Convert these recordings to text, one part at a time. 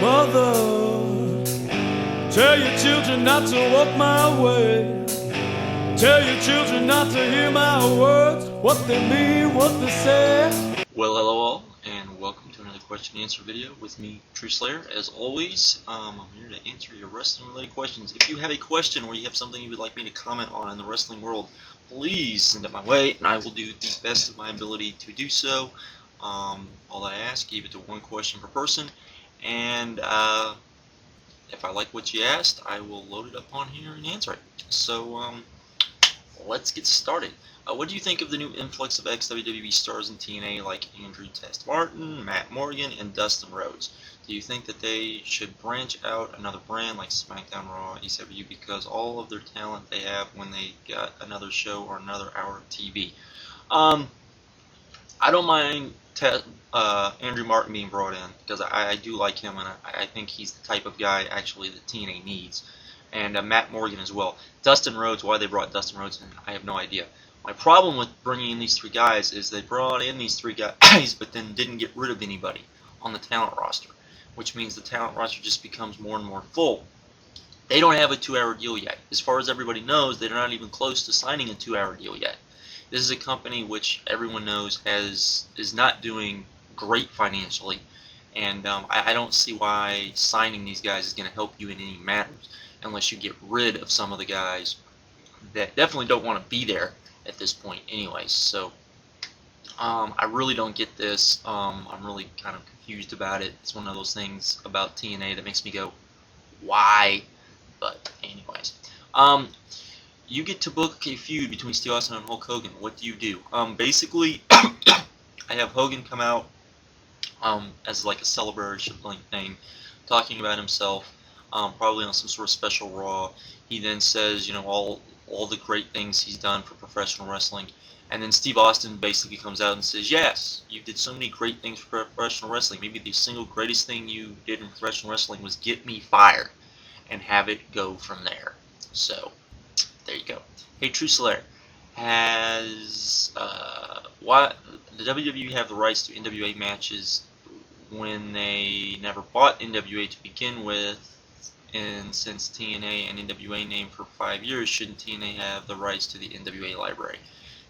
Mother, tell your children not to walk my way. Tell your children not to hear my words, what they mean, what they say. Well, hello all, and welcome to another question and answer video with me, Truthslayer. As always, I'm here to answer your wrestling related questions. If you have a question or you have something you would like me to comment on in the wrestling world, please send it my way, and I will do the best of my ability to do so. All I ask, keep it to one question per person, and if I like what you asked, I will load it up on here and answer it. So, let's get started. What do you think of the new influx of ex-WWE stars in TNA like Andrew Test Martin, Matt Morgan, and Dustin Rhodes? Do you think that they should branch out another brand like SmackDown, Raw, ECW because all of their talent they have when they got another show or another hour of TV? I don't mind Andrew Martin being brought in because I do like him, and I think he's the type of guy actually that TNA needs. And Matt Morgan as well. Dustin Rhodes, why they brought Dustin Rhodes in, I have no idea. My problem with bringing in these three guys is they brought in these three guys but then didn't get rid of anybody on the talent roster, which means the talent roster just becomes more and more full. They don't have a 2-hour deal yet. As far as everybody knows, they're not even close to signing a 2-hour deal yet. This is a company which everyone knows is not doing great financially, and I don't see why signing these guys is going to help you in any matters unless you get rid of some of the guys that definitely don't want to be there at this point anyways. So I really don't get this. I'm really kind of confused about it. It's one of those things about TNA that makes me go, why? But anyways, you get to book a feud between Steve Austin and Hulk Hogan. What do you do? Basically, I have Hogan come out as like a celebration thing, talking about himself, probably on some sort of special Raw. He then says, you know, all the great things he's done for professional wrestling, and then Steve Austin basically comes out and says, yes, you did so many great things for professional wrestling. Maybe the single greatest thing you did in professional wrestling was get me fired, and have it go from there. So there you go. Hey, Truthslayer, has why the WWE have the rights to NWA matches when they never bought NWA to begin with? And since TNA and NWA named for 5 years, shouldn't TNA have the rights to the NWA library?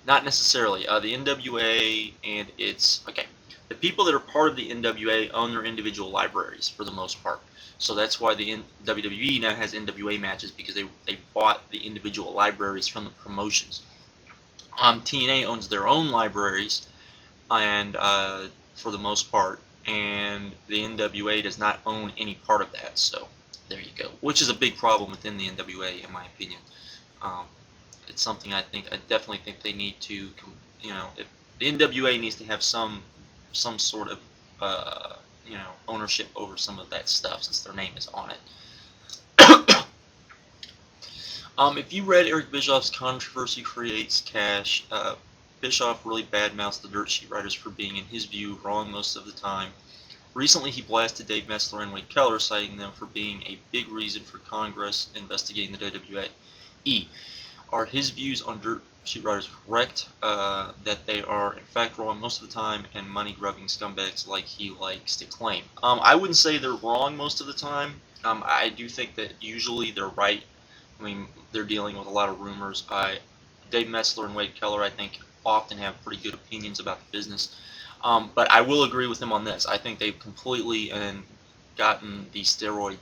Not necessarily. The NWA and the people that are part of the NWA own their individual libraries for the most part. So that's why the WWE now has NWA matches, because they bought the individual libraries from the promotions. TNA owns their own libraries, and for the most part, and the NWA does not own any part of that. So there you go, which is a big problem within the NWA, in my opinion. It's something I definitely think they need to, you know, if the NWA needs to have some sort of, you know, ownership over some of that stuff since their name is on it. If you read Eric Bischoff's Controversy Creates Cash, Bischoff really badmouths the Dirt Sheet writers for being, in his view, wrong most of the time. Recently, he blasted Dave Meltzer and Keller, citing them for being a big reason for Congress investigating the WWE. Are his views on Dirt Sheet writers correct, that they are in fact wrong most of the time and money-grubbing scumbags like he likes to claim? I wouldn't say they're wrong most of the time. I do think that usually they're right. I mean, they're dealing with a lot of rumors. Dave Meltzer and Wade Keller, I think, often have pretty good opinions about the business. But I will agree with him on this. I think they've completely gotten the steroid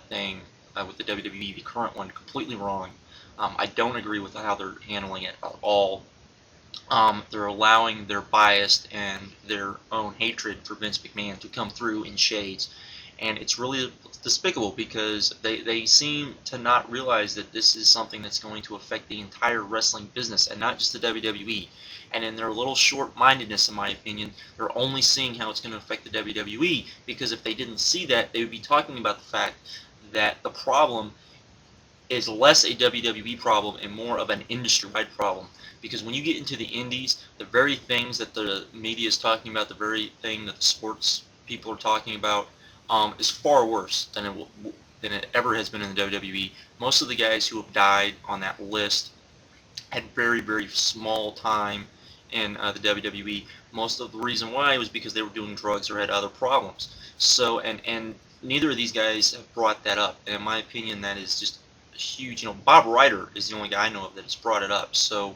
thing with the WWE, the current one, completely wrong. I don't agree with how they're handling it at all. They're allowing their bias and their own hatred for Vince McMahon to come through in shades. And it's really despicable because they seem to not realize that this is something that's going to affect the entire wrestling business and not just the WWE. And in their little short-mindedness, in my opinion, they're only seeing how it's going to affect the WWE, because if they didn't see that, they would be talking about the fact that the problem is less a WWE problem and more of an industry-wide problem. Because when you get into the indies, the very things that the media is talking about, the very thing that the sports people are talking about, is far worse than it ever has been in the WWE. Most of the guys who have died on that list had very, very small time in the WWE. Most of the reason why was because they were doing drugs or had other problems. So, and neither of these guys have brought that up, and in my opinion, that is just huge. Bob Ryder is the only guy I know of that has brought it up. So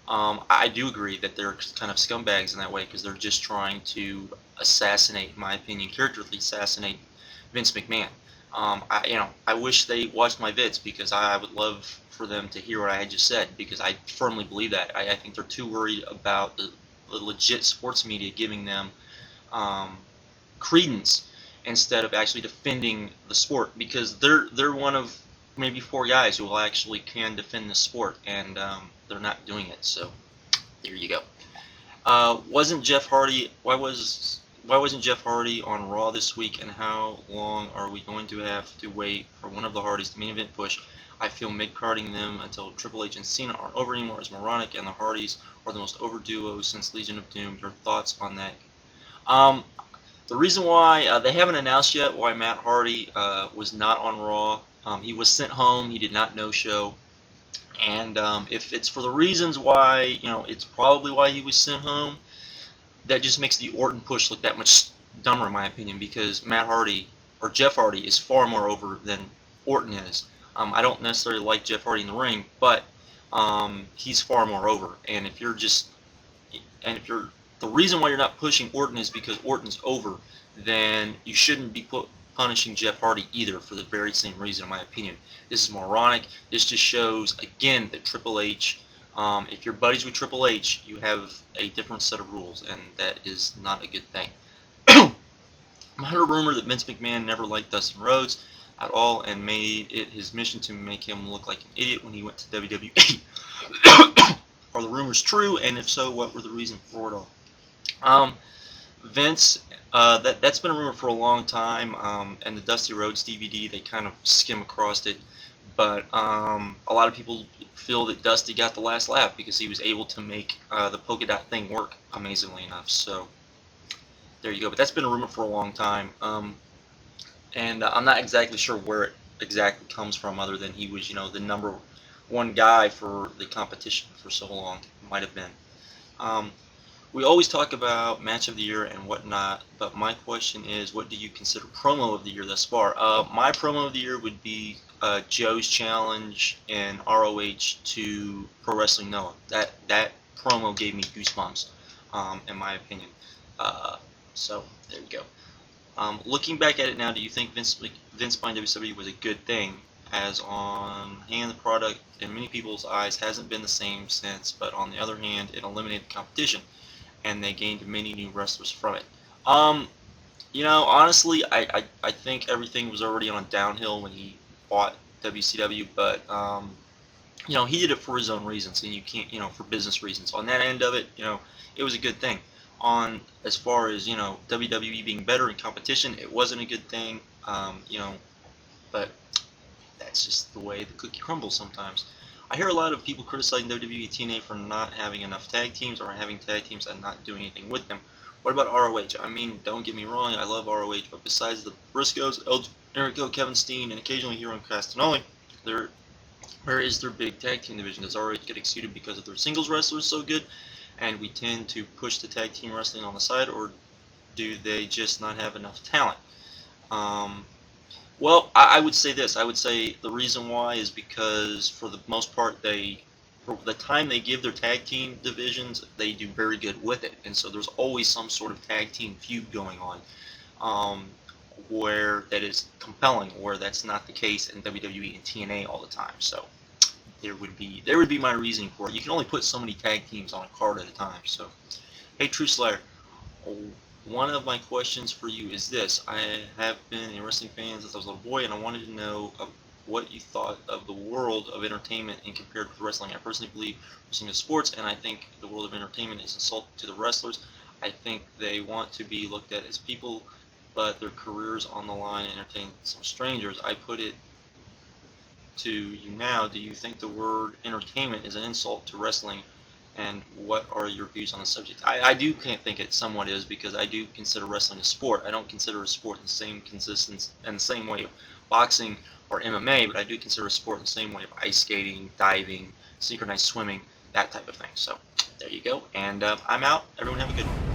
I do agree that they're kind of scumbags in that way because they're just trying to assassinate, in my opinion, characterly assassinate Vince McMahon. I wish they watched my vids because I would love for them to hear what I had just said because I firmly believe that. I think they're too worried about the legit sports media giving them credence instead of actually defending the sport because they're one of maybe 4 guys who will actually can defend the sport and they're not doing it. So there you go. Wasn't Jeff Hardy? Why wasn't Jeff Hardy on Raw this week? And how long are we going to have to wait for one of the Hardys to main event push? I feel mid-carding them until Triple H and Cena aren't over anymore is moronic, and the Hardys are the most over duo since Legion of Doom. Your thoughts on that? The reason why they haven't announced yet why Matt Hardy was not on Raw. He was sent home. He did not no-show. And if it's for the reasons why, it's probably why he was sent home, that just makes the Orton push look that much dumber, in my opinion, because Matt Hardy, or Jeff Hardy, is far more over than Orton is. I don't necessarily like Jeff Hardy in the ring, but he's far more over. And if you're the reason why you're not pushing Orton is because Orton's over, then you shouldn't be punishing Jeff Hardy either for the very same reason, in my opinion. This is moronic. This just shows, again, that Triple H, if you're buddies with Triple H, you have a different set of rules, and that is not a good thing. I heard a rumor that Vince McMahon never liked Dustin Rhodes at all and made it his mission to make him look like an idiot when he went to WWE. Are the rumors true? And if so, what were the reasons for it all? Vince, that's been a rumor for a long time, and the Dusty Rhodes DVD, they kind of skim across it, but a lot of people feel that Dusty got the last laugh because he was able to make the polka dot thing work, amazingly enough. So there you go. But that's been a rumor for a long time, and I'm not exactly sure where it exactly comes from, other than he was, the #1 guy for the competition for so long. Might have been. We always talk about match of the year and whatnot, but my question is, what do you consider promo of the year thus far? My promo of the year would be Joe's challenge in ROH to Pro Wrestling Noah. That promo gave me goosebumps, in my opinion. So there you go. Looking back at it now, do you think Vince buying WWE was a good thing? As on hand, the product in many people's eyes hasn't been the same since, but on the other hand, it eliminated competition, and they gained many new wrestlers from it. Honestly, I think everything was already on downhill when he bought WCW, but he did it for his own reasons, and you can't, for business reasons. On that end of it, it was a good thing. On as far as WWE being better in competition, it wasn't a good thing. But that's just the way the cookie crumbles sometimes. I hear a lot of people criticizing WWE TNA for not having enough tag teams or having tag teams and not doing anything with them. What about ROH? I mean, don't get me wrong, I love ROH, but besides the Briscoes, Eric Bischoff, Kevin Steen, and occasionally Hero Castagnoli, where is their big tag team division? Does ROH get exceeded because of their singles wrestlers so good, and we tend to push the tag team wrestling on the side, or do they just not have enough talent? Well, I would say this. I would say the reason why is because, for the most part, for the time they give their tag team divisions, they do very good with it. And so there's always some sort of tag team feud going on, where that is compelling, where that's not the case in WWE and TNA all the time. So there would be my reasoning for it. You can only put so many tag teams on a card at a time. So, hey, Truthslayer. One of my questions for you is this. I have been a wrestling fan since I was a little boy, and I wanted to know what you thought of the world of entertainment and compared with wrestling. I personally believe wrestling is sports, and I think the world of entertainment is insulting to the wrestlers. I think they want to be looked at as people, but their careers on the line and entertain some strangers. I put it to you now, do you think the word entertainment is an insult to wrestling? And what are your views on the subject? I do think it somewhat is, because I do consider wrestling a sport. I don't consider a sport in the same consistence and the same way of boxing or MMA, but I do consider a sport in the same way of ice skating, diving, synchronized swimming, that type of thing. So there you go. And I'm out. Everyone have a good one.